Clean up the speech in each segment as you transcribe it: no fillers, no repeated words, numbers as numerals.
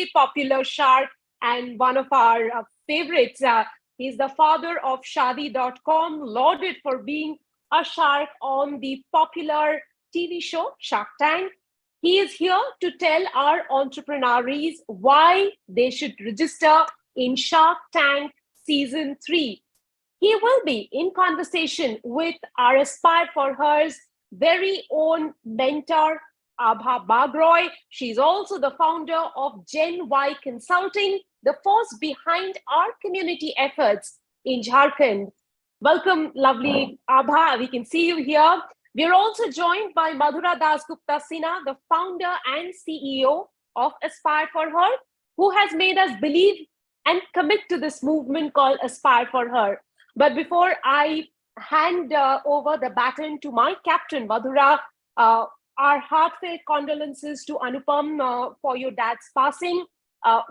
popular shark and one of our favorites. He's the father of Shadi.com, lauded for being a shark on the popular TV show Shark Tank. He is here to tell our entrepreneurs why they should register in Shark Tank Season 3. He will be in conversation with our Aspire for Her's very own mentor, Abha Bagroy. She's also the founder of Gen Y Consulting, the force behind our community efforts in Jharkhand. Welcome, lovely Abha. We can see you here. We're also joined by Madhura Dasgupta Sinha, the founder and CEO of Aspire for Her, who has made us believe and commit to this movement called Aspire for Her. But before I hand over the baton to my captain, Madhura, our heartfelt condolences to Anupam for your dad's passing.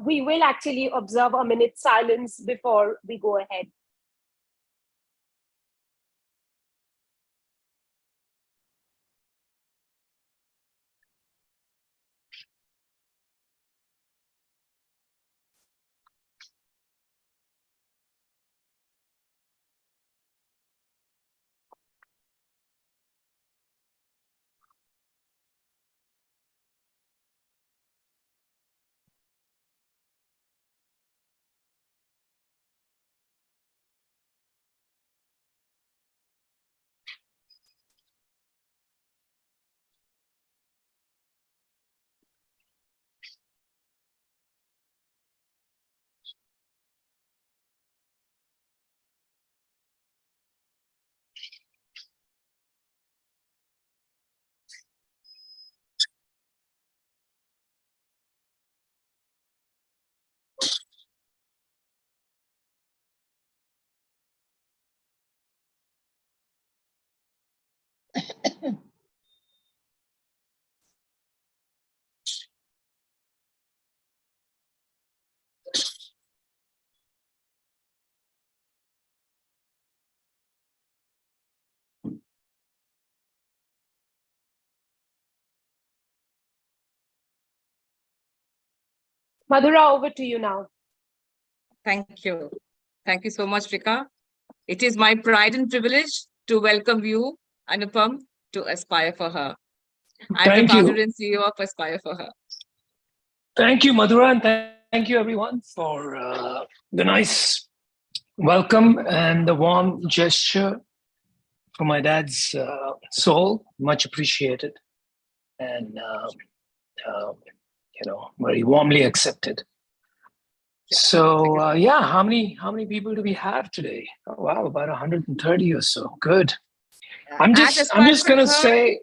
We will actually observe a minute's silence before we go ahead. Madhura, over to you now. Thank you. Thank you so much, Rika. It is my pride and privilege to welcome you, Anupam, to Aspire for Her. I'm the founder and CEO of Aspire for Her. Thank you, Madhura, and thank you, everyone, for the nice welcome and the warm gesture from my dad's soul. Much appreciated and, very warmly accepted. So, how many people do we have today? Oh, wow, about 130 or so. Good. I'm just going to say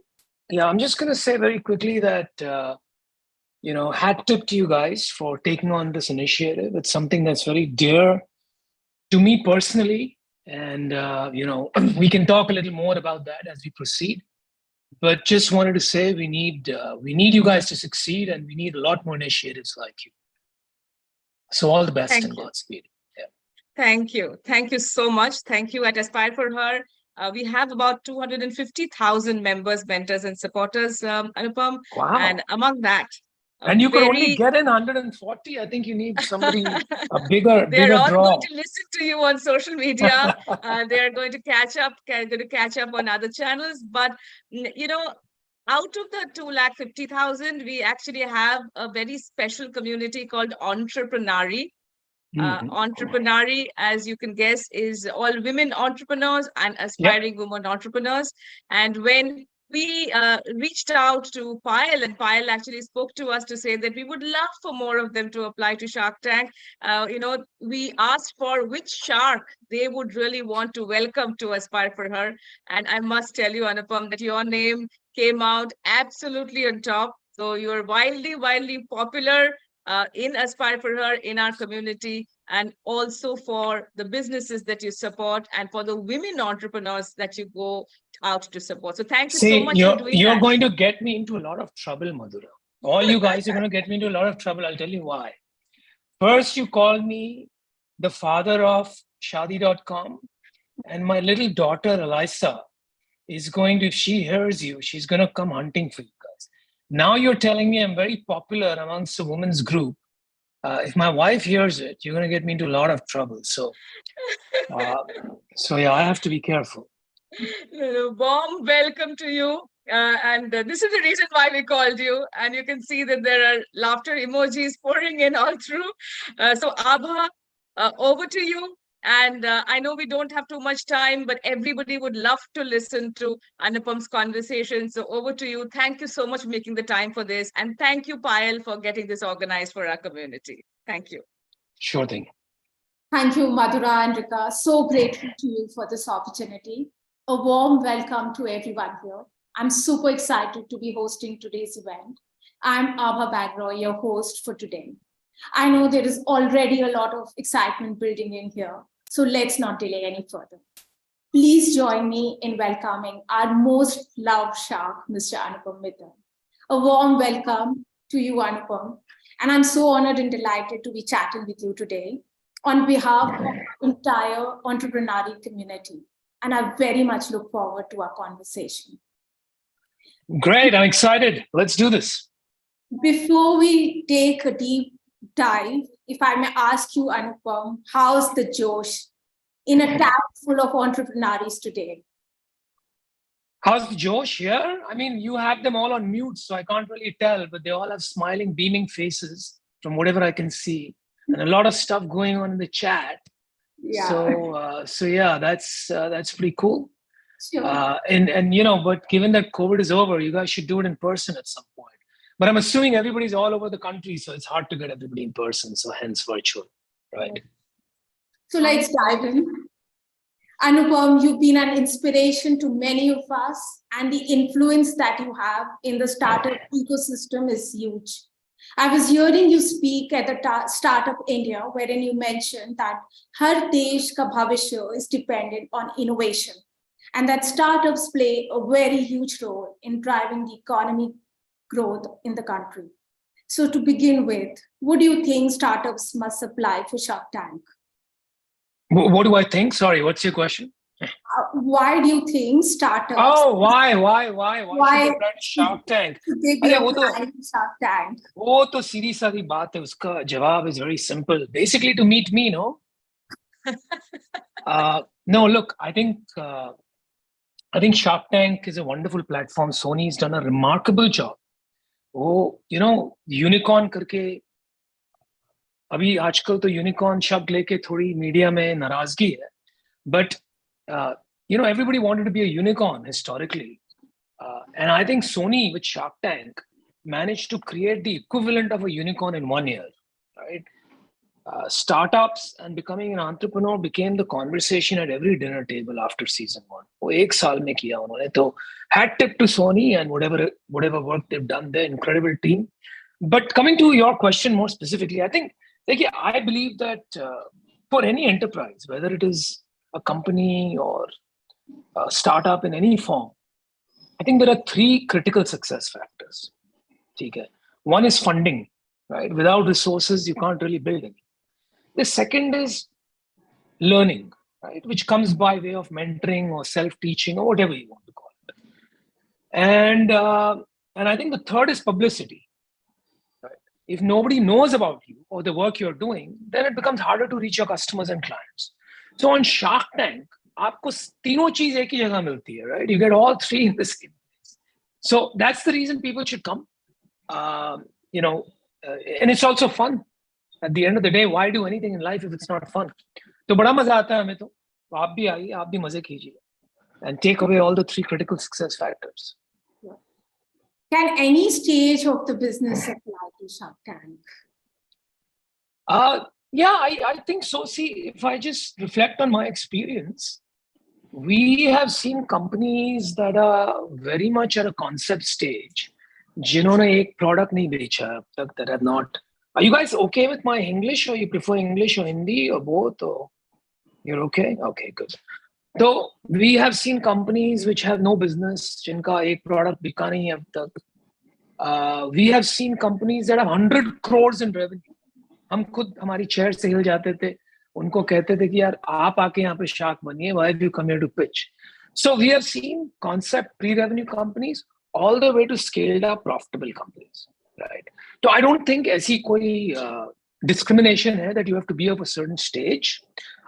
very quickly that, hat tip to you guys for taking on this initiative. It's something that's very dear to me personally. And, we can talk a little more about that as we proceed. But just wanted to say we need you guys to succeed, and we need a lot more initiatives like you. So all the best and Godspeed. Yeah. Thank you. Thank you so much. Thank you. At Aspire for Her, we have about 250,000 members, mentors, and supporters, Anupam. Wow. And among that, and you could only get in 140. I think you need somebody a bigger They're all draw. going to listen to you on social media. They're going to catch up on other channels. But out of the 250,000, we actually have a very special community called Entrepreneurs. Entrepreneurs, as you can guess, is all women entrepreneurs and aspiring women entrepreneurs. And when we reached out to Payal, and Payal actually spoke to us to say that we would love for more of them to apply to Shark Tank. We asked for which shark they would really want to welcome to Aspire for Her. And I must tell you, Anupam, that your name came out absolutely on top. So you're wildly popular in Aspire for Her, in our community, and also for the businesses that you support and for the women entrepreneurs that you go out to support. So thank you so much for doing that. You're going to get me into a lot of trouble, Madhura. All you guys are going to get me into a lot of trouble. I'll tell you why. First, you call me the father of Shadi.com, and my little daughter, Elisa, is going to, if she hears you, she's going to come hunting for you guys. Now you're telling me I'm very popular amongst a women's group. if my wife hears it, you're going to get me into a lot of trouble. So yeah, I have to be careful. Warm welcome to you. And this is the reason why we called you. And you can see that there are laughter emojis pouring in all through. So Abha, over to you. And I know we don't have too much time, but everybody would love to listen to Anupam's conversation. So over to you. Thank you so much for making the time for this. And thank you, Payal, for getting this organized for our community. Thank you. Sure thing. Thank you, Madhura and Rika. So grateful to you for this opportunity. A warm welcome to everyone here. I'm super excited to be hosting today's event. I'm Abha Bagroy, your host for today. I know there is already a lot of excitement building in here, so let's not delay any further. Please join me in welcoming our most loved shark, Mr. Anupam Mittal. A warm welcome to you, Anupam. And I'm so honored and delighted to be chatting with you today on behalf of the entire entrepreneurial community. And I very much look forward to our conversation. Great, I'm excited. Let's do this. Before we take a deep dive, if I may ask you, Anupam, how's the Josh in a town full of entrepreneurs today? How's the Josh here? I mean, you have them all on mute, so I can't really tell, but they all have smiling, beaming faces from whatever I can see. And a lot of stuff going on in the chat. Yeah. So yeah, that's pretty cool. Sure. And you know, but given that COVID is over, you guys should do it in person at some point. But I'm assuming everybody's all over the country, so it's hard to get everybody in person. So hence virtual, right? So let's dive in. Anupam, you've been an inspiration to many of us, and the influence that you have in the startup ecosystem is huge. I was hearing you speak at the Startup India, wherein you mentioned that har desh ka bhavishya is dependent on innovation, and that startups play a very huge role in driving the economic growth in the country. So to begin with, what do you think startups must apply for Shark Tank? What do I think? Sorry, what's your question? Why do you think startups? Oh, why should they apply to Shark Tank? They be applying to Shark Tank. वो तो सीधी सादी बात है. उसका जवाब is very simple. Basically, to meet me, no. No, look, I think Shark Tank is a wonderful platform. Sony's done a remarkable job. Oh, you know, unicorn करके अभी आजकल तो unicorn शब्द लेके थोड़ी मीडिया में नाराजगी है. But you know, everybody wanted to be a unicorn historically, and I think Sony with Shark Tank managed to create the equivalent of a unicorn in 1 year. Right? Startups and becoming an entrepreneur became the conversation at every dinner table after season 1. वो एक साल में किया उन्होंने. तो hat tip to Sony and whatever work they've done there, incredible team. But coming to your question more specifically, I think, I believe that for any enterprise, whether it is a company or a startup in any form, I think there are 3 critical success factors. Okay. One is funding, right? Without resources, you can't really build it. The second is learning, right? Which comes by way of mentoring or self-teaching or whatever you want to call it. And I think the third is publicity. Right? If nobody knows about you or the work you're doing, then it becomes harder to reach your customers and clients. So on Shark Tank, आपको तीनों चीज एक ही जगह मिलती है, right? You get all 3 in the same place. So that's the reason people should come. You know, and it's also fun. At the end of the day, why do anything in life if it's not fun? तो बड़ा मजा आता है हमें तो. आप भी आइए, आप भी मजे कीजिए, and take away all the 3 critical success factors. Can any stage of the business apply to Shark Tank? Yeah, I think so. See, if I just reflect on my experience, we have seen companies that are very much at a concept stage, जिन्होंने एक product नहीं बेचा अब तक, that have not. Are you guys okay with my English, or you prefer English or Hindi or both? Or you're okay? Okay, good. So we have seen companies which have no business, जिनका एक product बिका नहीं अब तक. We have seen companies that have 100 crores in revenue. हम खुद हमारी chair से हिल जाते थे, उनको कहते थे कि यार आप आके यहाँ पे शार्क बनिए, why have you come here to pitch? So we have seen concept pre-revenue companies all the way to scaled up profitable companies, right? So I don't think ऐसी कोई discrimination है that you have to be of a certain stage.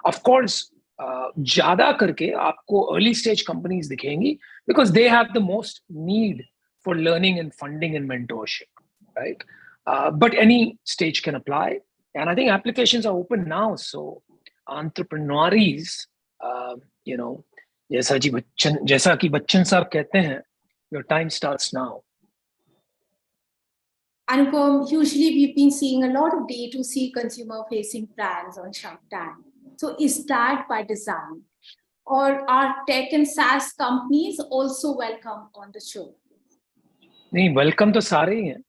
Of course, ज़्यादा करके आपको early stage companies दिखेंगी because they have the most need for learning and funding and mentorship, right? But any stage can apply. And I think applications are open now. So entrepreneurs, you know, जैसा कि बच्चन साहब कहते हैं, your time starts now. Anupam, usually we've been seeing a lot of D2C consumer-facing brands on Shark Tank. So is that by design? Or are tech and SaaS companies also welcome on the show? नहीं, welcome to सारे ही हैं.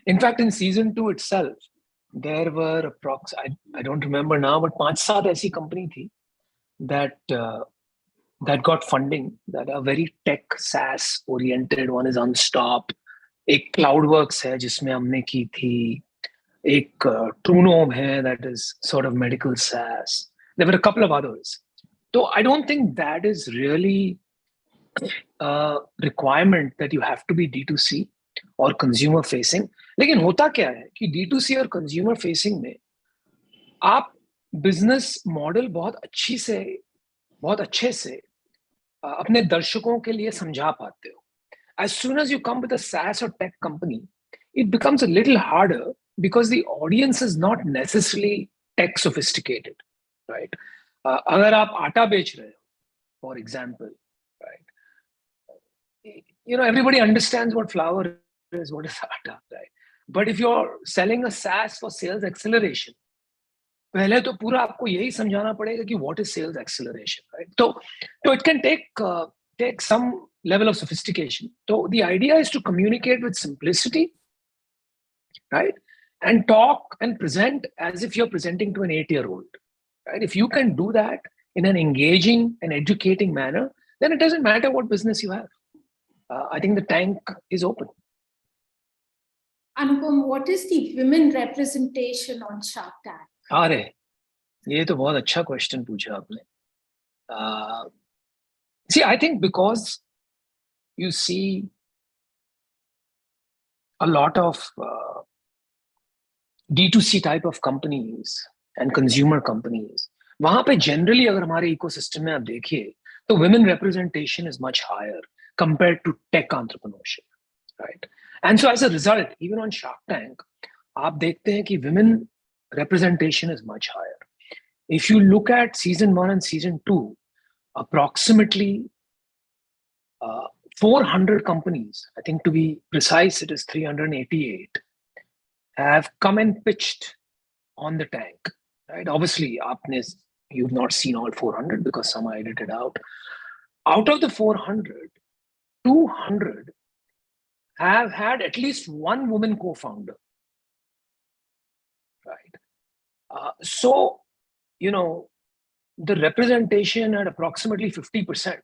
In fact, in season 2 itself, there were I don't remember now, but 5-7 ऐसी company थी that got funding, that are very tech SaaS oriented. One is Unstop, एक Cloudworks है जिसमें हमने की थी, एक Trunome है that is sort of medical SaaS. There were a couple of others. So I don't think that is really a requirement that you have to be D2C or consumer facing. लेकिन होता क्या है कि D2C और consumer facing में आप business model बहुत अच्छे से अपने दर्शकों के लिए समझा पाते हो. As soon as you come with a SaaS or tech company, it becomes a little harder because the audience is not necessarily tech sophisticated, right? अगर आप आटा बेच रहे हो, for example, right? You know, everybody understands what flour is, what is atta, right? But if you're selling a SaaS for sales acceleration, पहले तो पूरा आपको यही समझाना पड़ेगा कि what is sales acceleration, right? So it can take some level of sophistication. So the idea is to communicate with simplicity, right? And talk and present as if you're presenting to an 8-year-old, right? If you can do that in an engaging and educating manner, then it doesn't matter what business you have. I think the tank is open. Anupam, what is the women representation on Shark Tank? अरे, ये तो बहुत अच्छा question पूछा आपने. See, I think because you see a lot of D2C type of companies and consumer companies, वहाँ पे generally अगर हमारे ecosystem में आप देखिए, तो women representation is much higher compared to tech entrepreneurship, right? And so as a result, even on Shark Tank, आप देखते हैं कि women representation is much higher. If you look at season 1 and season 2, approximately 400 companies, I think to be precise, it is 388, have come and pitched on the tank, right? Obviously, you've not seen all 400 because some are edited out. Out of the 400, 200 have had at least one woman co-founder, right? So, you know, the representation at approximately 50%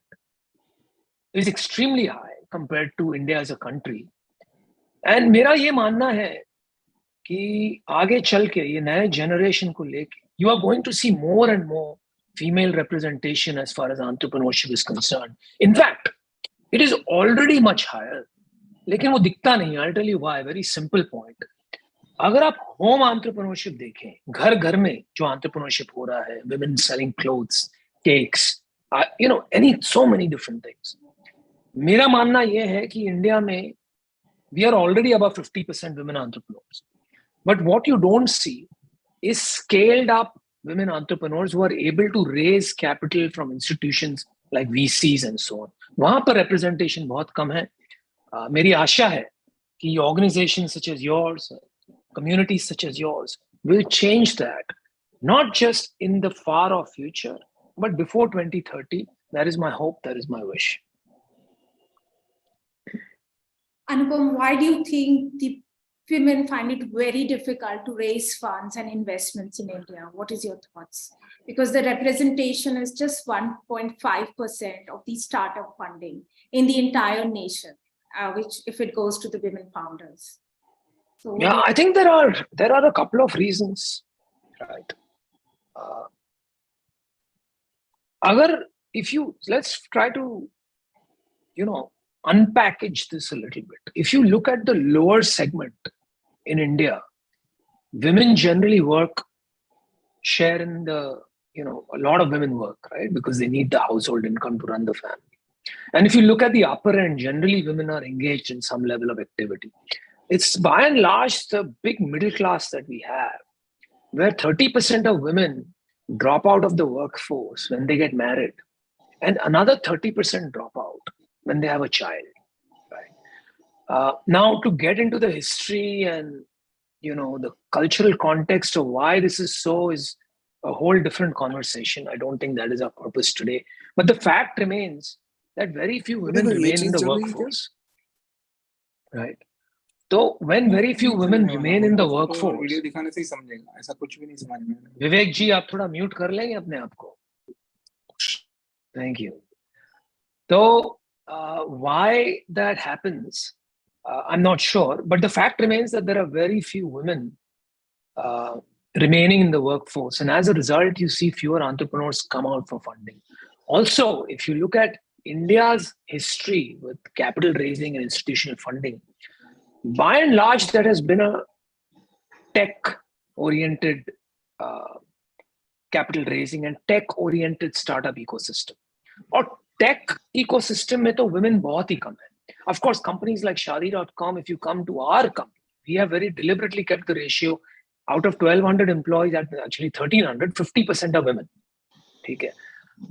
is extremely high compared to India as a country. And मेरा ये मानना है कि आगे चल के ये नए generation को लेके, you are going to see more and more female representation as far as entrepreneurship is concerned. In fact, it is already much higher. लेकिन वो दिखता नहीं. I'll tell you why. Very simple point. अगर आप home entrepreneurship देखें, घर में जो entrepreneurship हो रहा है, women selling clothes, cakes, you know, so many different things. मेरा मानना ये है कि इंडिया में we are already above 50% women entrepreneurs. But what you don't see is scaled up women entrepreneurs who are able to raise capital from institutions like VCs and so on. वहाँ पर representation बहुत कम है. मेरी आशा है कि organizations such as yours, communities such as yours will change that, not just in the far off future, but before 2030. That is my hope, that is my wish. Anupam, why do you think the women find it very difficult to raise funds and investments in India? What is your thoughts? Because the representation is just 1.5% of the startup funding in the entire nation, which if it goes to the women founders. So yeah, I think there are a couple of reasons, right? Let's try to, you know, unpackage this a little bit. If you look at the lower segment in India, women generally share in the, a lot of women work, right? Because they need the household income to run the family. And if you look at the upper end, generally women are engaged in some level of activity. It's by and large the big middle class that we have, where 30% of women drop out of the workforce when they get married, and another 30% drop out when they have a child. Right? Now, to get into the history and the cultural context of why this is so is a whole different conversation. I don't think that is our purpose today. But the fact remains that very few women remain in the workforce. Right? So when very few women remain in the workforce, Vivek ji, आप थोड़ा mute कर लेंगे अपने आप को. Thank you. So why that happens, I'm not sure. But the fact remains that there are very few women remaining in the workforce. And as a result, you see fewer entrepreneurs come out for funding. Also, if you look at India's history with capital raising and institutional funding, by and large, there has been a tech-oriented capital raising and tech-oriented startup ecosystem. Or tech ecosystem में तो women बहुत ही कम है. Of course, companies like Shaadi.com, if you come to our company, we have very deliberately kept the ratio out of 1,200 employees at actually 1,300, 50% are women. Okay.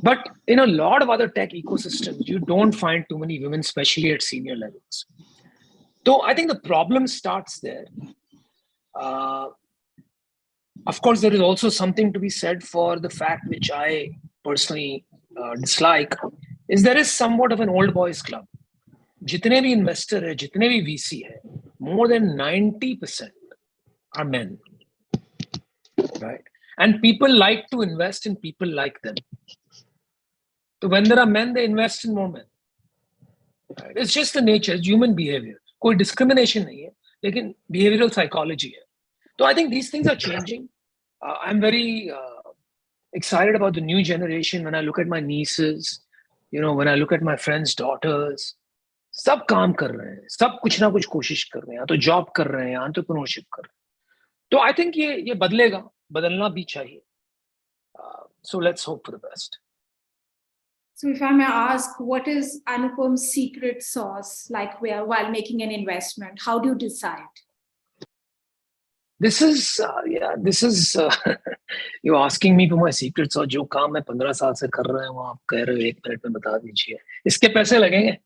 But in a lot of other tech ecosystems, you don't find too many women, especially at senior levels. So I think the problem starts there. Of course, there is also something to be said for the fact, which I personally dislike, is there is somewhat of an old boys club. Jitne bhi investor hai, jitne bhi VC hai, more than 90% are men. Right? And people like to invest in people like them. So when there are men, they invest in more men. Right? It's just the nature, it's human behavior. कोई discrimination नहीं है, लेकिन behavioral psychology है. So I think these things are changing. I'm very excited about the new generation. When I look at my nieces, when I look at my friends' daughters, सब काम कर रहे हैं, सब कुछ ना कुछ कोशिश कर रहे हैं, तो जॉब कर रहे हैं, entrepreneurship कर रहे हैं. तो I think ये बदलेगा, बदलना भी चाहिए. So let's hope for the best. So if I may ask, what is Anupam's secret sauce, like while making an investment? How do you decide? This is you're asking me for my secret sauce. जो काम मैं 15 साल से कर रहा हूँ, आप कह रहे हो 1 मिनट में बता दीजिए. इसके पैसे लगेंगे?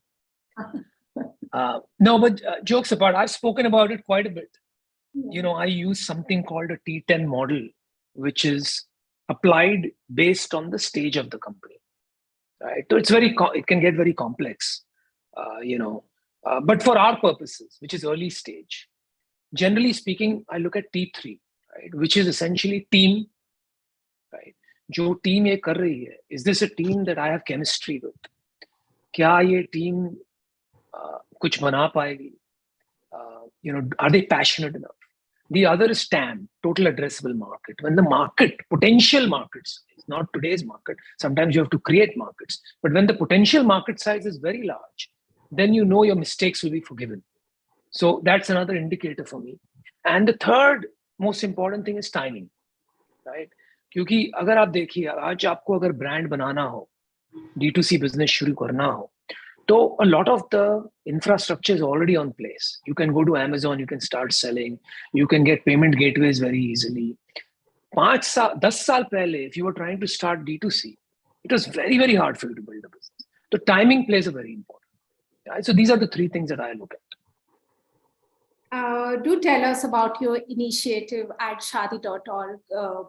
No, but jokes apart, I've spoken about it quite a bit. I use something called a T10 model, which is applied based on the stage of the company. Right? So it can get very complex, but for our purposes, which is early stage, generally speaking, I look at T3, right, which is essentially team. Right? जो team ये कर रही है, is this a team that I have chemistry with? क्या ये team कुछ बना पाएगी? Are they passionate enough? The other is TAM, total addressable market. When the potential markets, not today's market, sometimes you have to create markets. But when the potential market size is very large, then your mistakes will be forgiven. So that's another indicator for me. And the third most important thing is timing, right? क्योंकि अगर आप देखिए, आज आपको अगर brand बनाना हो, D2C business शुरू करना हो, so a lot of the infrastructure is already on place. You can go to Amazon, you can start selling, you can get payment gateways very easily. 10 साल पहले, if you were trying to start D2C, it was very, very hard for you to build a business. So timing plays a very important. Right? So these are the 3 things that I look at. Do tell us about your initiative at Shaadi.org,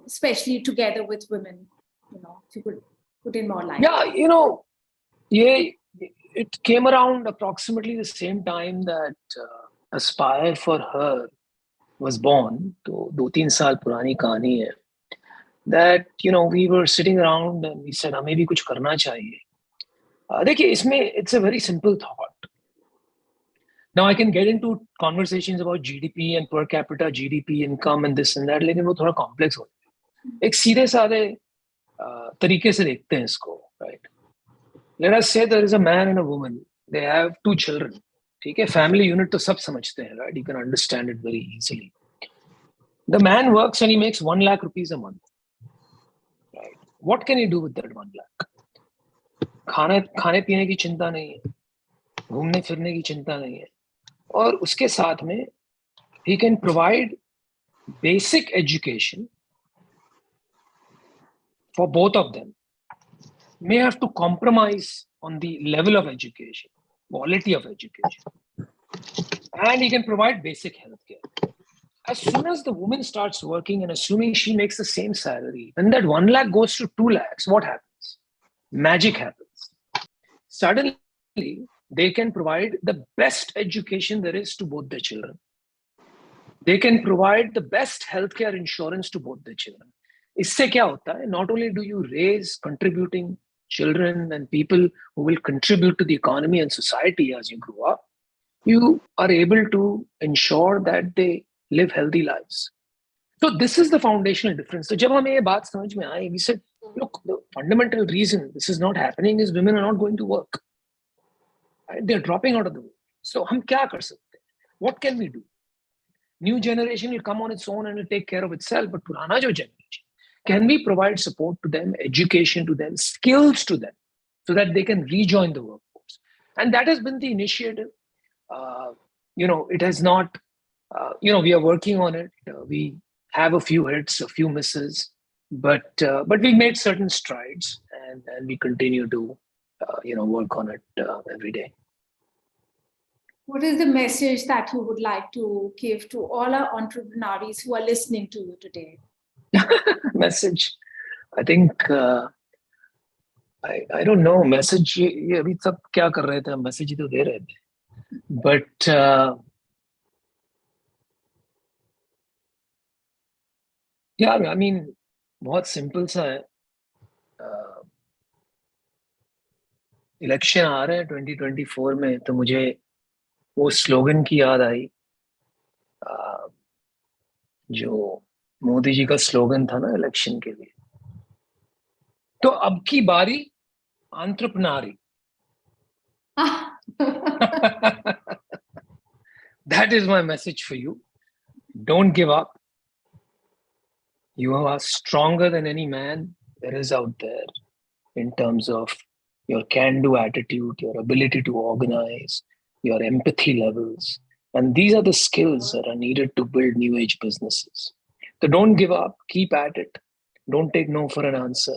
especially together with women. If you could put in more light. Yeah, it came around approximately the same time that Aspire for Her was born. So 2-3 साल पुरानी कहानी है. That we were sitting around and we said, maybe कुछ करना चाहिए. देखिए, इसमें it's a very simple thought. Now I can get into conversations about GDP and per capita GDP income and this and that, लेकिन वो थोड़ा complex हो जाए. एक सीधे साधे तरीके से देखते हैं इसको, right? Let us say there is a man and a woman. They have 2 children. ठीक है, family unit तो सब समझते हैं, right? You can understand it very easily. The man works and he makes 1 lakh rupees a month. Right? What can he do with that 1 lakh? खाने पीने की चिंता नहीं है, घूमने फिरने की चिंता नहीं है, और उसके साथ में he can provide basic education for both of them. May have to compromise on the level of education, quality of education, and he can provide basic health care. As soon as the woman starts working and assuming she makes the same salary, when that 1 lakh goes to 2 lakhs, what happens? Magic happens. Suddenly, they can provide the best education there is to both their children. They can provide the best healthcare insurance to both their children. इससे क्या होता है? Not only do you raise contributing children and people who will contribute to the economy and society as you grow up, you are able to ensure that they live healthy lives. So this is the foundational difference. So जब हमें ये बात समझ में आई, we said, look, the fundamental reason this is not happening is women are not going to work. Right? They're dropping out of the work. So हम क्या कर सकते हैं? What can we do? New generation will come on its own and will take care of itself. But purana jo generation, can we provide support to them, education to them, skills to them, so that they can rejoin the workforce? And that has been the initiative. It has not. We are working on it. We have a few hits, a few misses, but we made certain strides, and we continue to work on it every day. What is the message that you would like to give to all our entrepreneurs who are listening to you today? Message, I think, I don't know, message, ये अभी सब क्या कर रहे थे, message ही तो दे रहे थे. But yeah, I mean, बहुत simple सा है. इलेक्शन आ रहे हैं 2024 में, तो मुझे वो स्लोगन की याद आई जो मोदी जी का स्लोगन था ना इलेक्शन के लिए. तो अब की बारी एंटरप्रेन्योरी. That is my message for you. Don't give up. You are stronger than any man there is out there in terms of your can-do attitude, your ability to organize, your empathy levels. And these are the skills that are needed to build new age businesses. So don't give up, keep at it. Don't take no for an answer,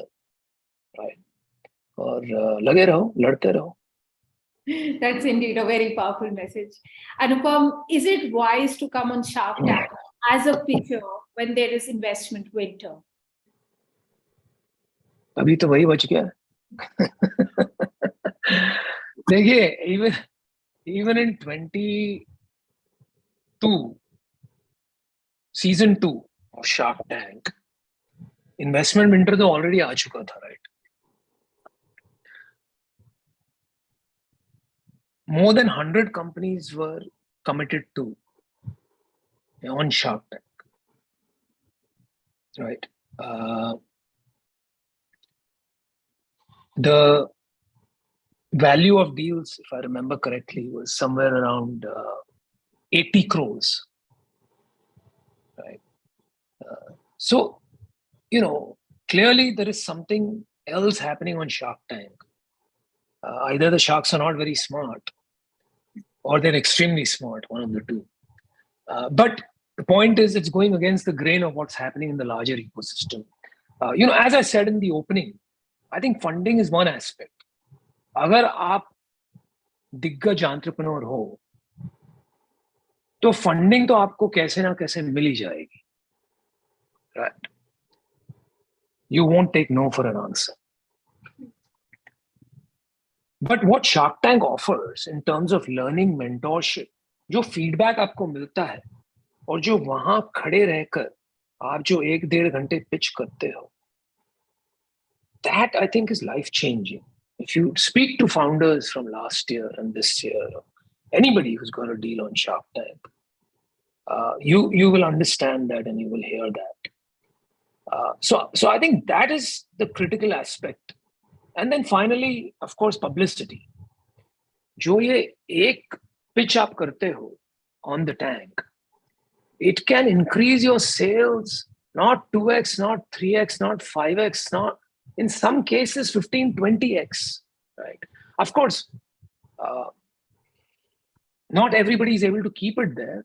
right? और लगे रहो, लड़ते रहो. That's indeed a very powerful message. Anupam, is it wise to come on Shark Tank as a pitcher when there is investment winter? अभी तो वही बच गया. देखिए, even in 22, season 2 of Shark Tank, investment winter तो already आ चुका था, right? More than 100 companies were committed to on Shark Tank, right? The value of deals, if I remember correctly, was somewhere around 80 crores, right? So, clearly there is something else happening on Shark Tank. Either the sharks are not very smart or they're extremely smart, one of the two. But the point is, it's going against the grain of what's happening in the larger ecosystem. As I said in the opening, I think funding is one aspect. अगर आप दिग्गज entrepreneur हो तो funding तो आपको कैसे ना कैसे मिल ही जाएगी, right? You won't take no for an answer. But what Shark Tank offers in terms of learning, mentorship, जो फीडबैक आपको मिलता है और जो वहां खड़े रहकर आप जो 1-1.5 घंटे पिच करते हो, that I think is life changing. If you speak to founders from last year and this year, anybody who's got a deal on Shark Tank, you will understand that and you will hear that. So I think that is the critical aspect. And then finally, of course, publicity. जो ये एक pitch आप करते हो on the tank, It can increase your sales, not 2x, not 3x, not 5x, not in some cases 15, 20x, right? Of course, not everybody is able to keep it there.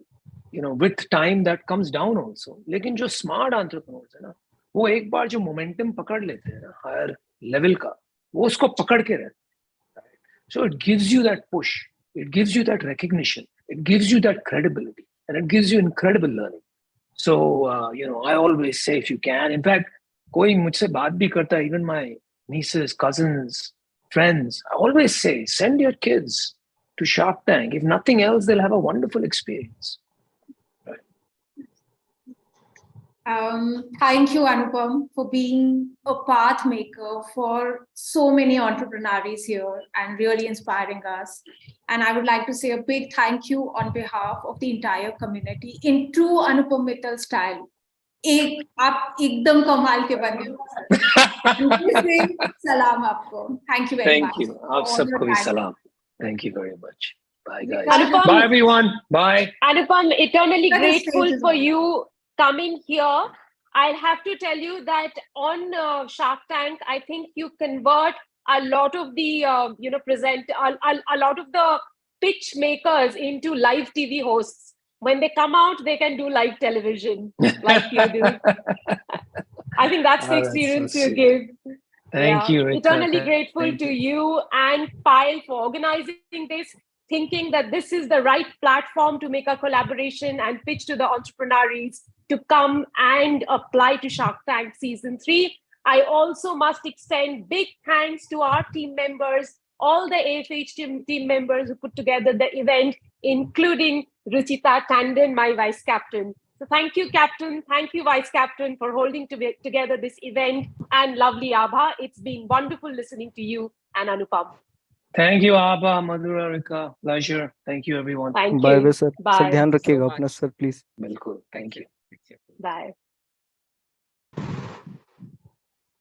With time that comes down also. लेकिन जो smart entrepreneurs है ना, वो एक बार जो momentum पकड़ लेते हैं ना, higher level का, वो उसको पकड़ के रहते हैं. So it gives you that push, it gives you that recognition, it gives you that credibility, and it gives you incredible learning. So I always say, if you can, in fact, कोई मुझसे बात भी करता है, even my nieces, cousins, friends, I always say, send your kids to Shark Tank. If nothing else, they'll have a wonderful experience. Thank you, Anupam, for being a path maker for so many entrepreneurs here and really inspiring us. And I would like to say a big thank you on behalf of the entire community in true Anupam Mittal style. आप एकदम कमाल के बने हो. सलाम आपको. Thank you very much. Thank you. आप सबको भी सलाम. Thank you very much. Bye, guys. Anupam, bye, everyone. Bye. Anupam, eternally grateful for you coming here. I'll have to tell you that on Shark Tank, I think you convert a lot of the, a lot of the pitch makers into live TV hosts. When they come out, they can do live television like you do. I think that's the experience you give. Thank you, Rita. Eternally grateful to you and Pyle for organizing this, thinking that this is the right platform to make a collaboration and pitch to the entrepreneurs to come and apply to Shark Tank Season 3. I also must extend big thanks to our team members, all the AFH team members who put together the event, including Ruchita Tandon, my vice captain. So thank you, Captain. Thank you, Vice Captain, for holding together this event. And lovely Abha, it's been wonderful listening to you and Anupam. Thank you, Abha, Madhura, Rika. Pleasure. Thank you, everyone. Thank Bye, you. sir. Bye. ध्यान रखिएगा अपना, sir, please. बिल्कुल. Thank you. Bye.